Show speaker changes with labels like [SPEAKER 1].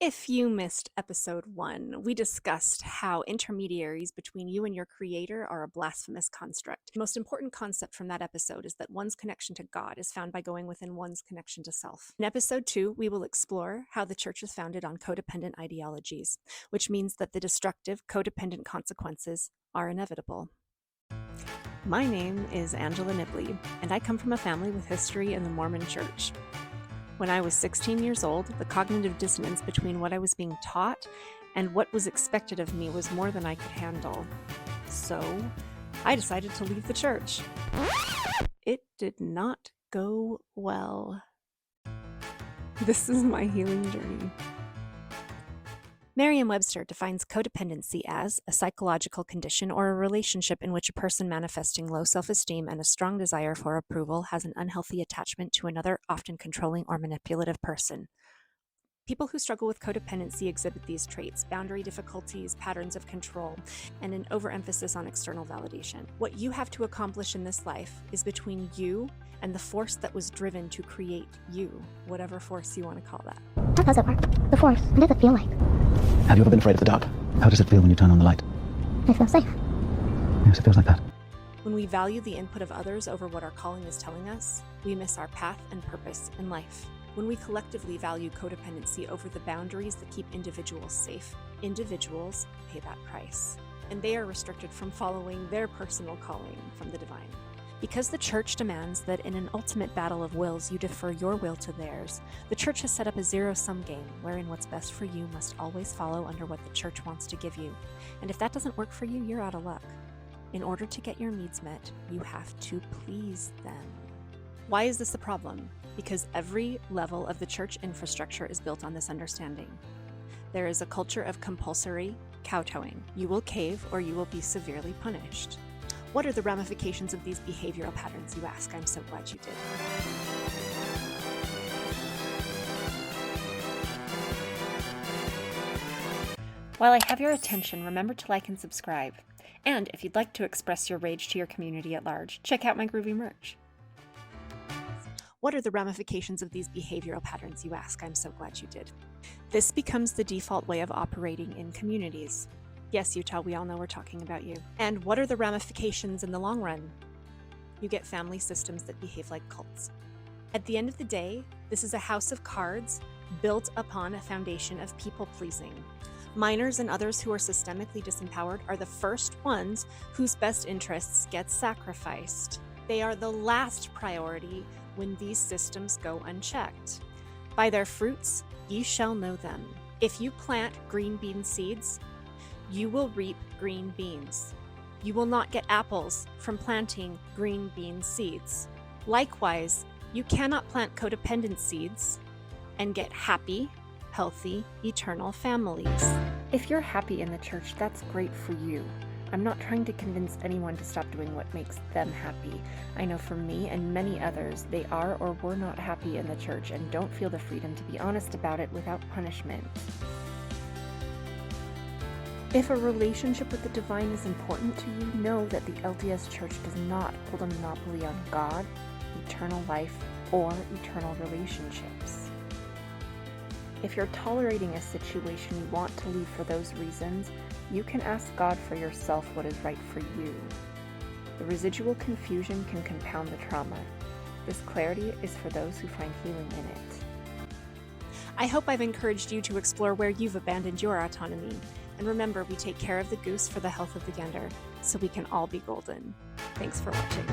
[SPEAKER 1] If you missed episode 1, we discussed how intermediaries between you and your creator are a blasphemous construct. The most important concept from that episode is that one's connection to God is found by going within one's connection to self. In episode 2, we will explore how the church is founded on codependent ideologies, which means that the destructive codependent consequences are inevitable. My name is Angela Nibley, and I come from a family with history in the Mormon Church. When I was 16 years old, the cognitive dissonance between what I was being taught and what was expected of me was more than I could handle. So, I decided to leave the church. It did not go well. This is my healing journey. Merriam-Webster defines codependency as a psychological condition or a relationship in which a person manifesting low self-esteem and a strong desire for approval has an unhealthy attachment to another, often controlling or manipulative person. People who struggle with codependency exhibit these traits: boundary difficulties, patterns of control, and an overemphasis on external validation. What you have to accomplish in this life is between you and the force that was driven to create you, whatever force you want to call that.
[SPEAKER 2] How does it work? The force, what does it feel like?
[SPEAKER 3] Have you ever been afraid of the dark? How does it feel when you turn on the light?
[SPEAKER 2] I feel safe.
[SPEAKER 3] Yes, it feels like that.
[SPEAKER 1] When we value the input of others over what our calling is telling us, we miss our path and purpose in life. When we collectively value codependency over the boundaries that keep individuals safe, individuals pay that price. And they are restricted from following their personal calling from the divine. Because the church demands that in an ultimate battle of wills you defer your will to theirs, the church has set up a zero-sum game wherein what's best for you must always follow under what the church wants to give you. And if that doesn't work for you, you're out of luck. In order to get your needs met, you have to please them. Why is this a problem? Because every level of the church infrastructure is built on this understanding. There is a culture of compulsory kowtowing. You will cave or you will be severely punished. What are the ramifications of these behavioral patterns, you ask? I'm so glad you did. While I have your attention, remember to like and subscribe. And if you'd like to express your rage to your community at large, check out my groovy merch. What are the ramifications of these behavioral patterns, you ask? I'm so glad you did. This becomes the default way of operating in communities. Yes, Utah, we all know we're talking about you. And what are the ramifications in the long run? You get family systems that behave like cults. At the end of the day, this is a house of cards built upon a foundation of people-pleasing. Minors and others who are systemically disempowered are the first ones whose best interests get sacrificed. They are the last priority when these systems go unchecked. By their fruits, ye shall know them. If you plant green bean seeds, you will reap green beans. You will not get apples from planting green bean seeds. Likewise, you cannot plant codependent seeds and get happy, healthy, eternal families. If you're happy in the church, that's great for you. I'm not trying to convince anyone to stop doing what makes them happy. I know for me and many others, they are or were not happy in the church and don't feel the freedom to be honest about it without punishment. If a relationship with the divine is important to you, know that the LDS Church does not hold a monopoly on God, eternal life, or eternal relationships. If you're tolerating a situation you want to leave for those reasons, you can ask God for yourself what is right for you. The residual confusion can compound the trauma. This clarity is for those who find healing in it. I hope I've encouraged you to explore where you've abandoned your autonomy. And remember, we take care of the goose for the health of the gander, so we can all be golden. Thanks for watching.